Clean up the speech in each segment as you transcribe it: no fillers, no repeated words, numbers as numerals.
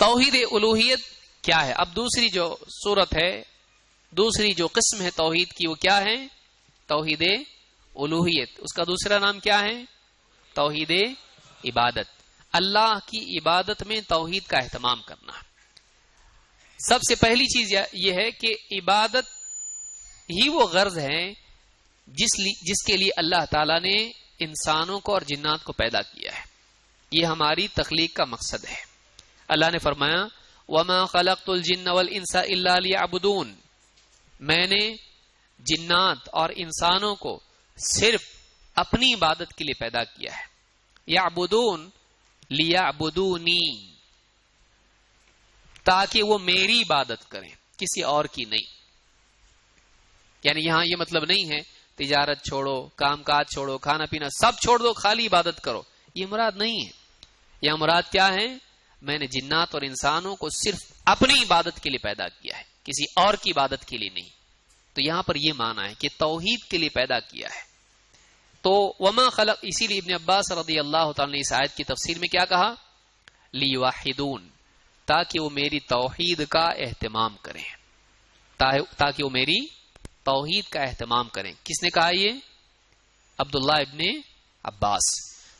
توحید الوہیت کیا ہے؟ اب دوسری جو صورت ہے، دوسری جو قسم ہے توحید کی، وہ کیا ہے؟ توحید الوہیت. اس کا دوسرا نام کیا ہے؟ توحید عبادت. اللہ کی عبادت میں توحید کا اہتمام کرنا. سب سے پہلی چیز یہ ہے کہ عبادت ہی وہ غرض ہے جس کے لیے اللہ تعالیٰ نے انسانوں کو اور جنات کو پیدا کیا ہے. یہ ہماری تخلیق کا مقصد ہے. اللہ نے فرمایا وَمَا خَلَقْتُ الْجِنَّ وَالْإِنسَ إِلَّا لِيَعْبُدُونَ، میں نے جنات اور انسانوں کو صرف اپنی عبادت کے لیے پیدا کیا ہے. یعبدون لیعبدونی، تاکہ وہ میری عبادت کریں، کسی اور کی نہیں. یعنی یہاں یہ مطلب نہیں ہے تجارت چھوڑو، کام کاج چھوڑو، کھانا پینا سب چھوڑ دو، خالی عبادت کرو، یہ مراد نہیں ہے. یہاں مراد کیا ہے؟ میں نے جنات اور انسانوں کو صرف اپنی عبادت کے لیے پیدا کیا ہے، کسی اور کی عبادت کے لیے نہیں. تو یہاں پر یہ معنی ہے کہ توحید کے لیے پیدا کیا ہے. تو وما خلق، اسی لیے ابن عباس رضی اللہ تعالی نے اس آیت کی تفسیر میں کیا کہا؟ لیوحدون، تاکہ وہ میری توحید کا اہتمام کریں، تاکہ وہ میری توحید کا اہتمام کریں. کس نے کہا یہ؟ عبداللہ ابن عباس.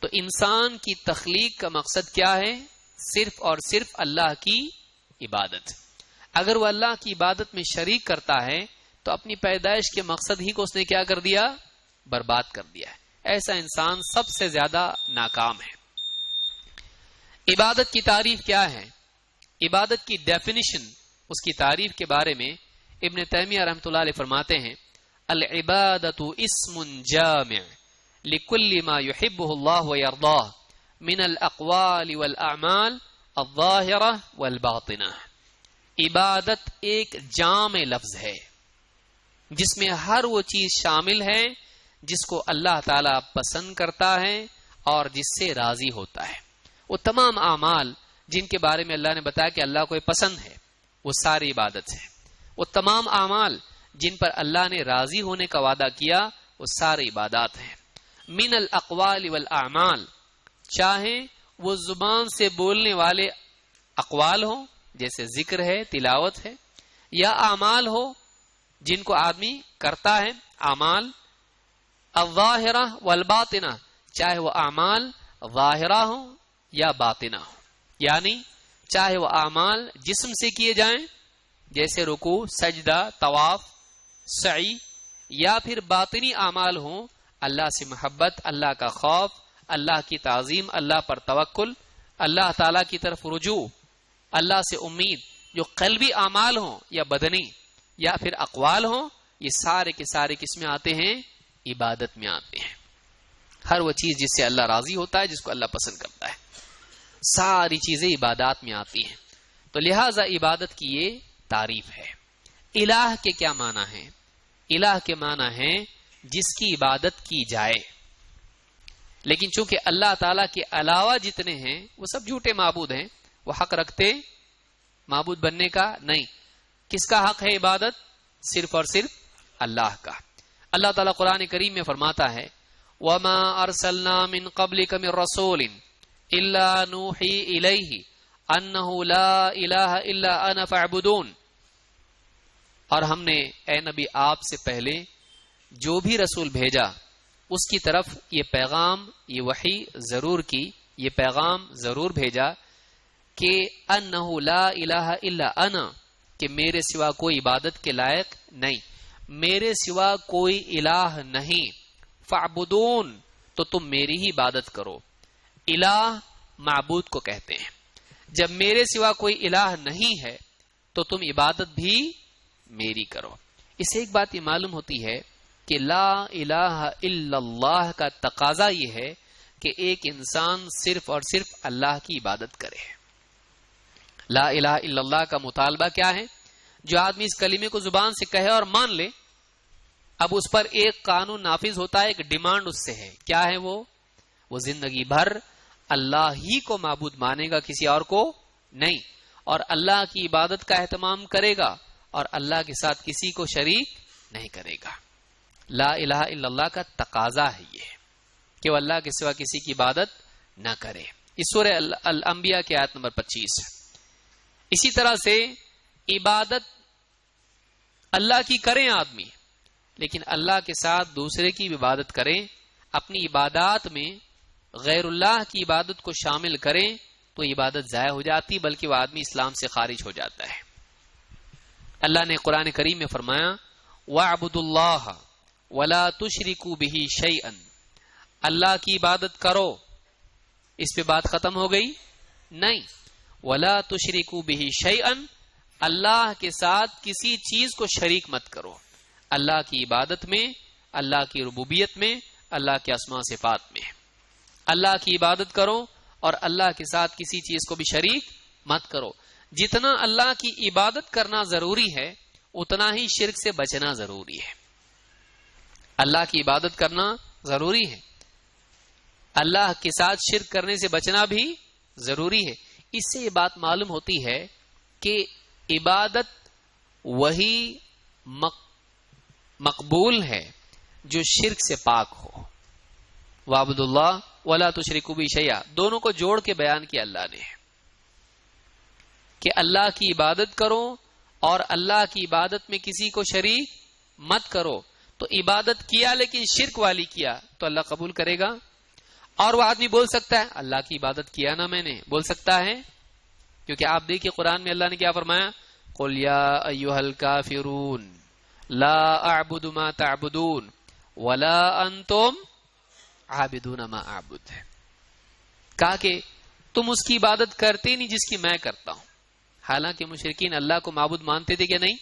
تو انسان کی تخلیق کا مقصد کیا ہے؟ صرف اور صرف اللہ کی عبادت. اگر وہ اللہ کی عبادت میں شریک کرتا ہے تو اپنی پیدائش کے مقصد ہی کو اس نے کیا کر دیا؟ برباد کر دیا ہے. ایسا انسان سب سے زیادہ ناکام ہے. عبادت کی تعریف کیا ہے؟ عبادت کی ڈیفینیشن، اس کی تعریف کے بارے میں ابن تیمیہ رحمۃ اللہ علیہ فرماتے ہیں العبادت اسم جامع لکل ما یحبہ اللہ ویرضاہ من الاقوال والاعمال الظاہرہ والباطنہ. عبادت ایک جامع لفظ ہے جس میں ہر وہ چیز شامل ہے جس کو اللہ تعالی پسند کرتا ہے اور جس سے راضی ہوتا ہے. وہ تمام اعمال جن کے بارے میں اللہ نے بتایا کہ اللہ کو پسند ہے، وہ ساری عبادت ہے. وہ تمام اعمال جن پر اللہ نے راضی ہونے کا وعدہ کیا، وہ سارے عبادات ہیں. من الاقوال والاعمال، چاہے وہ زبان سے بولنے والے اقوال ہوں جیسے ذکر ہے، تلاوت ہے، یا اعمال ہو جن کو آدمی کرتا ہے، اعمال. الظاہرہ والباطنہ، چاہے وہ اعمال ظاہرہ ہوں یا باطنہ ہوں. یعنی چاہے وہ اعمال جسم سے کیے جائیں جیسے رکوع، سجدہ، طواف، سعی، یا پھر باطنی اعمال ہوں، اللہ سے محبت، اللہ کا خوف، اللہ کی تعظیم، اللہ پر توکل، اللہ تعالی کی طرف رجوع، اللہ سے امید. جو قلبی اعمال ہوں یا بدنی یا پھر اقوال ہوں، یہ سارے کے سارے کس میں آتے ہیں؟ عبادت میں آتے ہیں. ہر وہ چیز جس سے اللہ راضی ہوتا ہے، جس کو اللہ پسند کرتا ہے، ساری چیزیں عبادات میں آتی ہیں. تو لہذا عبادت کی یہ تعریف ہے. الہ کے کیا معنی ہے؟ الہ کے معنی ہے جس کی عبادت کی جائے. لیکن چونکہ اللہ تعالیٰ کے علاوہ جتنے ہیں وہ سب جھوٹے معبود ہیں، وہ حق رکھتے معبود بننے کا نہیں. کس کا حق ہے عبادت؟ صرف اور صرف اللہ کا. اللہ تعالیٰ قرآن کریم میں فرماتا ہے وَمَا أَرْسَلْنَا مِن قَبْلِكَ مِن رَسُولٍ إِلَّا نُوحِي إِلَيْهِ أَنَّهُ لَا إِلَهَ إِلَّا أَنَا فَاعْبُدُونِ. اور ہم نے اے نبی آپ سے پہلے جو بھی رسول بھیجا اس کی طرف یہ پیغام، یہ وحی ضرور کی، یہ پیغام ضرور بھیجا کہ انہ لا الہ الا انا، کہ میرے سوا کوئی عبادت کے لائق نہیں، میرے سوا کوئی الہ نہیں. فاعبدون، تو تم میری ہی عبادت کرو. الہ معبود کو کہتے ہیں. جب میرے سوا کوئی الہ نہیں ہے تو تم عبادت بھی میری کرو. اس سے ایک بات یہ معلوم ہوتی ہے کہ لا الہ الا اللہ کا تقاضا یہ ہے کہ ایک انسان صرف اور صرف اللہ کی عبادت کرے. لا الہ الا اللہ کا مطالبہ کیا ہے؟ جو آدمی اس کلمے کو زبان سے کہے اور مان لے، اب اس پر ایک قانون نافذ ہوتا ہے، ایک ڈیمانڈ اس سے ہے. کیا ہے وہ زندگی بھر اللہ ہی کو معبود مانے گا، کسی اور کو نہیں، اور اللہ کی عبادت کا اہتمام کرے گا اور اللہ کے ساتھ کسی کو شریک نہیں کرے گا. لا الہ الا اللہ کا تقاضا ہے یہ کہ وہ اللہ کے سوا کسی کی عبادت نہ کرے. اس سورہ الانبیاء کی آیت نمبر 25. اسی طرح سے عبادت اللہ کی کریں آدمی، لیکن اللہ کے ساتھ دوسرے کی عبادت کریں، اپنی عبادات میں غیر اللہ کی عبادت کو شامل کریں تو عبادت ضائع ہو جاتی، بلکہ وہ آدمی اسلام سے خارج ہو جاتا ہے۔ اللہ نے قرآن کریم میں فرمایا وَاعْبُدُوا اللَّهَ وَلَا تُشْرِكُوا بِهِ شَيْئًا، اللہ کی عبادت کرو، اس پہ بات ختم ہو گئی؟ نہیں، وَلَا تُشْرِكُوا بِهِ شَيْئًا، اللہ کے ساتھ کسی چیز کو شریک مت کرو، اللہ کی عبادت میں، اللہ کی ربوبیت میں، اللہ کے اسماء صفات میں اللہ کی عبادت کرو اور اللہ کے ساتھ کسی چیز کو بھی شریک مت کرو۔ جتنا اللہ کی عبادت کرنا ضروری ہے اتنا ہی شرک سے بچنا ضروری ہے۔ اللہ کی عبادت کرنا ضروری ہے، اللہ کے ساتھ شرک کرنے سے بچنا بھی ضروری ہے۔ اس سے یہ بات معلوم ہوتی ہے کہ عبادت وہی مقبول ہے جو شرک سے پاک ہو۔ وَاعْبُدُوا اللَّهَ وَلَا تُشْرِكُوا بِهِ شَيْئًا، دونوں کو جوڑ کے بیان کیا اللہ نے کہ اللہ کی عبادت کرو اور اللہ کی عبادت میں کسی کو شریک مت کرو۔ تو عبادت کیا لیکن شرک والی کیا تو اللہ قبول کرے گا؟ اور وہ آدمی بول سکتا ہے اللہ کی عبادت کیا نا میں نے، بول سکتا ہے؟ کیونکہ آپ دیکھیے قرآن میں اللہ نے کیا فرمایا، قُلْ يَا أَيُّهَا الْكَافِرُونَ لَا أَعْبُدُ مَا تَعْبُدُونَ وَلَا أَنْتُمْ عابدون ما اعبد، کہا کہ تم اس کی عبادت کرتے نہیں جس کی میں کرتا ہوں۔ حالانکہ مشرکین اللہ کو معبود مانتے تھے کہ نہیں؟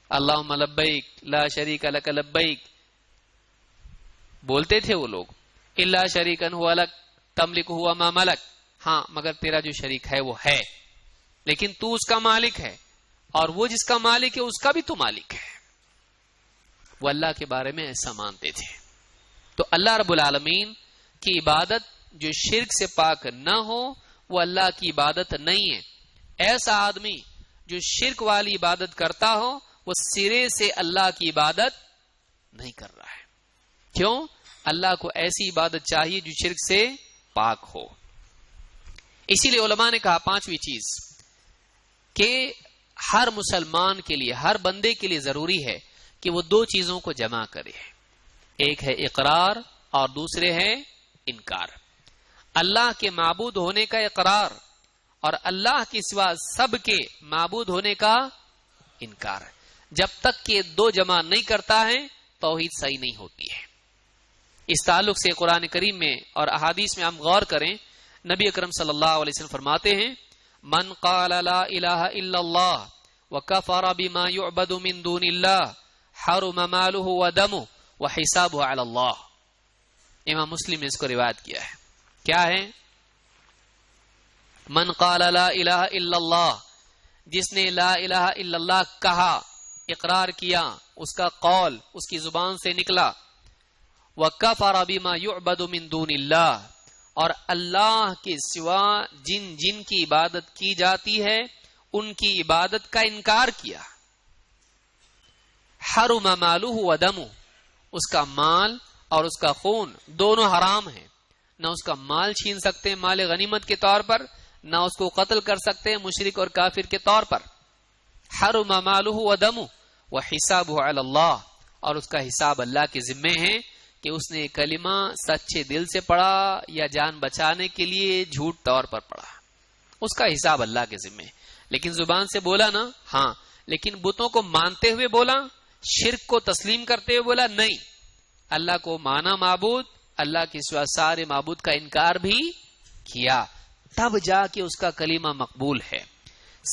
اللہم لبیک لا شریک لک لبیک بولتے تھے وہ لوگ، الا شریکا هو لک تملک هو ما ملک، ہاں مگر تیرا جو شریک ہے وہ ہے لیکن تو اس کا مالک ہے، اور وہ جس کا مالک ہے اس کا بھی تو مالک ہے۔ وہ اللہ کے بارے میں ایسا مانتے تھے۔ تو اللہ رب العالمین کی عبادت جو شرک سے پاک نہ ہو وہ اللہ کی عبادت نہیں ہے۔ ایسا آدمی جو شرک والی عبادت کرتا ہو وہ سرے سے اللہ کی عبادت نہیں کر رہا ہے۔ کیوں؟ اللہ کو ایسی عبادت چاہیے جو شرک سے پاک ہو۔ اسی لیے علماء نے کہا پانچویں چیز کہ ہر مسلمان کے لیے، ہر بندے کے لیے ضروری ہے کہ وہ دو چیزوں کو جمع کرے، ایک ہے اقرار اور دوسرے ہے انکار۔ اللہ کے معبود ہونے کا اقرار اور اللہ کے سوا سب کے معبود ہونے کا انکار۔ جب تک کہ دو جمع نہیں کرتا ہے توحید صحیح نہیں ہوتی ہے۔ اس تعلق سے قرآن کریم میں اور احادیث میں ہم غور کریں، نبی اکرم صلی اللہ علیہ وسلم فرماتے ہیں من قال لا الہ الا اللہ وکفر بما یعبد من دون اللہ حرم مالہ ودمہ وحسابہ علی اللہ۔ امام مسلم نے اس کو روایت کیا ہے۔ کیا ہے؟ من قال لا الہ الا اللہ، جس نے لا الہ الا اللہ کہا، اقرار کیا، اس کا قول اس کی زبان سے نکلا، وَكَفَرَ بِمَا يُعْبَدُ مِن دُونِ اللَّهِ، اور اللہ کے سوا جن کی عبادت کی جاتی ہے ان کی عبادت کا انکار کیا، حرم مالہ ودمہ، اس کا مال اور اس کا خون دونوں حرام ہیں۔ نہ اس کا مال چھین سکتے ہیں مال غنیمت کے طور پر، نہ اس کو قتل کر سکتے ہیں مشرک اور کافر کے طور پر۔ حرم مالہ ودمہ وحسابہ علی اللہ، اور اس کا حساب اللہ کے ذمے ہے کہ اس نے کلمہ سچے دل سے پڑھا یا جان بچانے کے لیے جھوٹ طور پر پڑھا، اس کا حساب اللہ کے ذمے۔ لیکن زبان سے بولا نا، ہاں، لیکن بتوں کو مانتے ہوئے بولا، شرک کو تسلیم کرتے ہوئے بولا نہیں، اللہ کو مانا معبود، اللہ کے سوا سارے معبود کا انکار بھی کیا، تب جا کے اس کا کلمہ مقبول ہے۔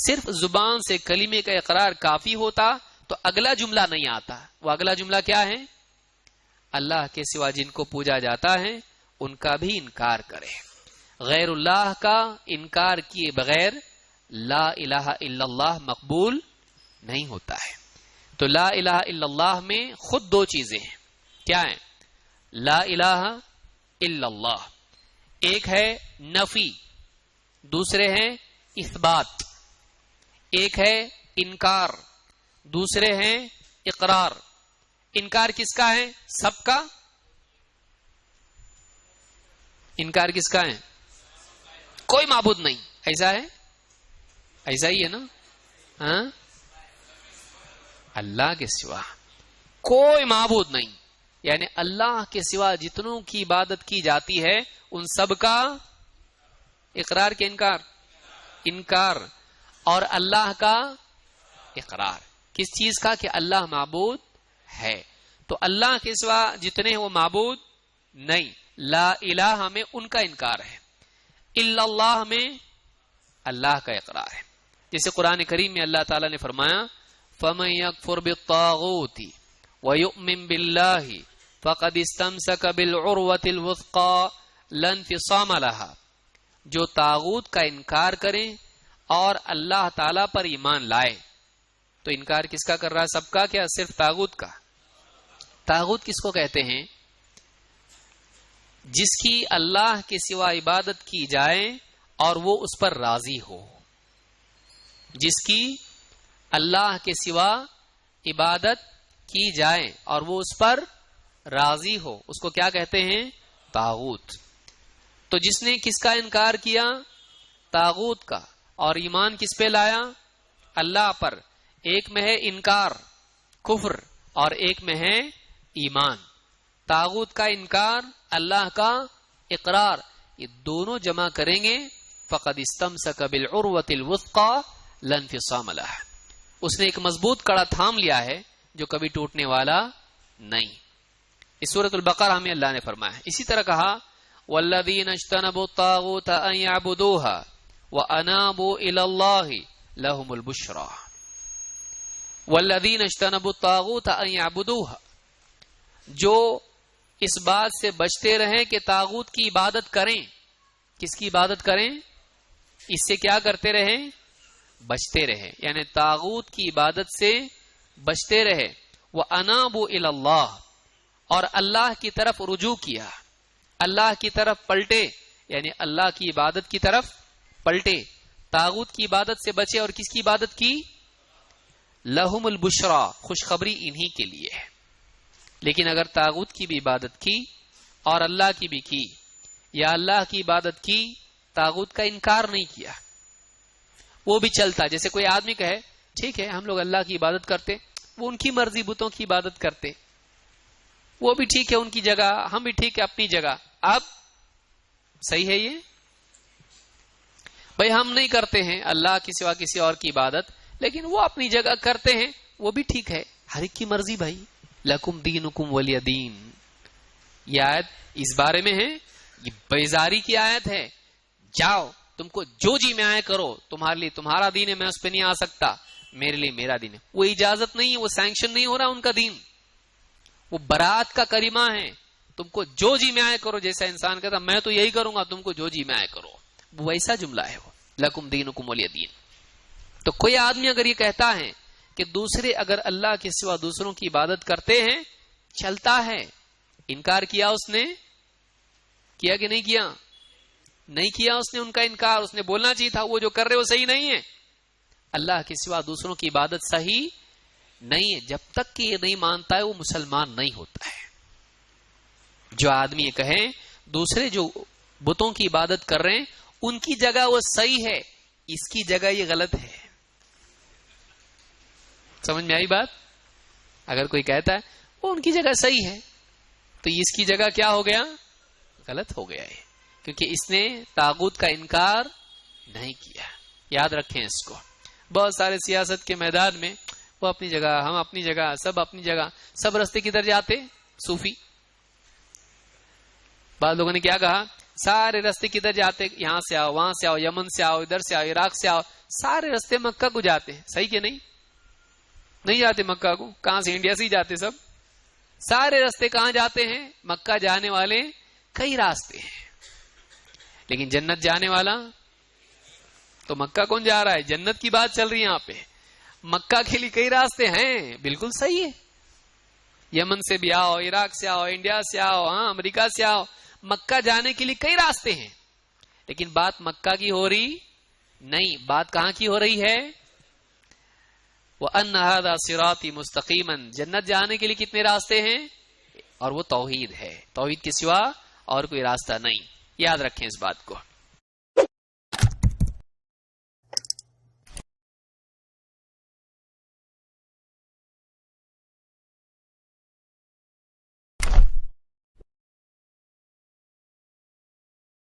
صرف زبان سے کلمے کا اقرار کافی ہوتا تو اگلا جملہ نہیں آتا۔ وہ اگلا جملہ کیا ہے؟ اللہ کے سوا جن کو پوجا جاتا ہے ان کا بھی انکار کرے۔ غیر اللہ کا انکار کیے بغیر لا الہ الا اللہ مقبول نہیں ہوتا ہے۔ تو لا الہ الا اللہ میں خود دو چیزیں ہیں۔ کیا ہیں؟ لا الہ الا اللہ، ایک ہے نفی، دوسرے ہیں اثبات۔ ایک ہے انکار، دوسرے ہیں اقرار۔ انکار کس کا ہے؟ سب کا۔ انکار کس کا ہے؟ کوئی معبود نہیں، ایسا ہے؟ ایسا ہی ہے نا؟ ہاں، اللہ کے سوا کوئی معبود نہیں، یعنی اللہ کے سوا جتنوں کی عبادت کی جاتی ہے ان سب کا اقرار کے انکار، اور اللہ کا اقرار کس چیز کا؟ کہ اللہ معبود ہے، تو اللہ کے سوا جتنے ہیں وہ معبود نہیں۔ لا الہ میں ان کا انکار ہے، الا اللہ میں اللہ کا اقرار ہے۔ جیسے قرآن کریم میں اللہ تعالیٰ نے فرمایا فَمَن يَكْفُرْ بِالطَّاغُوتِ وَيُؤْمِن بِاللَّهِ فَقَدِ اسْتَمْسَكَ بِالْعُرْوَةِ الْوُثْقَى لَا انفصام لَهَا، جو طاغوت کا انکار کریں اور اللہ تعالیٰ پر ایمان لائے، تو انکار کس کا کر رہا ہے؟ سب کا کیا؟ صرف طاغوت کا۔ طاغوت کس کو کہتے ہیں؟ جس کی اللہ کے سوا عبادت کی جائے اور وہ اس پر راضی ہو، جس کی اللہ کے سوا عبادت کی جائے اور وہ اس پر راضی ہو، اس کو کیا کہتے ہیں؟ طاغوت۔ تو جس نے کس کا انکار کیا؟ طاغوت کا، اور ایمان کس پہ لایا؟ اللہ پر۔ ایک میں ہے انکار کفر اور ایک میں ہے ایمان۔ طاغوت کا انکار، اللہ کا اقرار، یہ دونوں جمع کریں گے فقد استمسک بالعروۃ الوثقى لا انفصام لها، اس نے ایک مضبوط کڑا تھام لیا ہے جو کبھی ٹوٹنے والا نہیں۔ اس سورۃ البقرہ میں اللہ نے فرمایا ہے۔ اسی طرح کہا والذین اجتنبوا الطاغوت ان يعبدوها وانابوا الى الله لهم البشرى، والذین اجتنبوا الطاغوت ان يعبدوها، جو اس بات سے بچتے رہیں کہ طاغوت کی عبادت کریں۔ کس کی عبادت کریں؟ اس سے کیا کرتے رہیں؟ بچتے رہے، یعنی طاغوت کی عبادت سے بچتے رہے۔ وَأَنَابُوا إِلَى اللَّهِ، اور اللہ کی طرف رجوع کیا، اللہ کی طرف پلٹے، یعنی اللہ کی عبادت کی طرف پلٹے، طاغوت کی عبادت سے بچے اور کس کی عبادت کی؟ لہم البشرا، خوشخبری انہی کے لیے ہے۔ لیکن اگر طاغوت کی بھی عبادت کی اور اللہ کی بھی کی، یا اللہ کی عبادت کی طاغوت کا انکار نہیں کیا، وہ بھی چلتا۔ جیسے کوئی آدمی کہے ٹھیک ہے ہم لوگ اللہ کی عبادت کرتے، وہ ان کی مرضی بتوں کی عبادت کرتے، وہ بھی ٹھیک ہے ان کی جگہ، ہم بھی ٹھیک ہے اپنی جگہ۔ اب صحیح ہے یہ؟ بھائی ہم نہیں کرتے ہیں اللہ کے سوا کسی اور کی عبادت، لیکن وہ اپنی جگہ کرتے ہیں، وہ بھی ٹھیک ہے، ہر ایک کی مرضی بھائی۔ لکم دینکم ولی دین، یہ آیت اس بارے میں ہے، یہ بیزاری کی آیت ہے۔ جاؤ تم کو جو جی میں آئے کرو، تمہارے لیے تمہارا دین ہے، میں اس پہ نہیں آ سکتا، میرے لیے میرا دین ہے۔ وہ اجازت نہیں ہے، وہ سینکشن نہیں ہو رہا ان کا دین، وہ برات کا کریمہ ہے۔ تم کو جو جی میں آئے کرو، جیسا انسان کہتا میں تو یہی کروں گا، تم کو جو جی میں آئے کرو، وہ ویسا جملہ ہے وہ لکم دینکم ولی دین۔ تو کوئی آدمی اگر یہ کہتا ہے کہ دوسرے اگر اللہ کے سوا دوسروں کی عبادت کرتے ہیں، چلتا ہے، انکار کیا اس نے، کیا کہ نہیں کیا؟ نہیں کیا اس نے ان کا انکار، اس نے بولنا چاہیے تھا وہ جو کر رہے وہ صحیح نہیں ہے، اللہ کے سوا دوسروں کی عبادت صحیح نہیں ہے۔ جب تک کہ یہ نہیں مانتا ہے وہ مسلمان نہیں ہوتا ہے۔ جو آدمی یہ کہے دوسرے جو بتوں کی عبادت کر رہے ہیں ان کی جگہ وہ صحیح ہے، اس کی جگہ یہ غلط ہے۔ سمجھ میں آئی بات؟ اگر کوئی کہتا ہے وہ ان کی جگہ صحیح ہے تو اس کی جگہ کیا ہو گیا؟ غلط ہو گیا ہے، کیونکہ اس نے طاغوت کا انکار نہیں کیا۔ یاد رکھیں اس کو۔ بہت سارے سیاست کے میدان میں وہ اپنی جگہ، ہم اپنی جگہ، سب اپنی جگہ، سب رستے کدھر جاتے؟ صوفی۔ بعض لوگوں نے کیا کہا؟ سارے رستے کدھر جاتے؟ یہاں سے آؤ، وہاں سے آؤ، یمن سے آؤ، ادھر سے آؤ، عراق سے آؤ، سارے رستے مکہ کو جاتے ہیں۔ صحیح کہ نہیں؟ نہیں جاتے مکہ کو، کہاں سے؟ انڈیا سے ہی جاتے سب۔ سارے رستے کہاں جاتے ہیں؟ مکہ جانے والے کئی راستے ہیں، لیکن جنت جانے والا تو مکہ کون جا رہا ہے؟ جنت کی بات چل رہی ہے یہاں پہ۔ مکہ کے لیے کئی راستے ہیں، بالکل صحیح ہے۔ یمن سے بھی آؤ، عراق سے آؤ، انڈیا سے آؤ، ہاں امریکہ سے آؤ، مکہ جانے کے لیے کئی راستے ہیں، لیکن بات مکہ کی ہو رہی نہیں، بات کہاں کی ہو رہی ہے؟ وَأَنَّ هَذَا صِرَاطِي مُسْتَقِيمًا، جنت جانے کے لیے کتنے راستے ہیں؟ اور وہ توحید ہے، توحید کے سوا اور کوئی راستہ نہیں۔ یاد رکھیں اس بات کو۔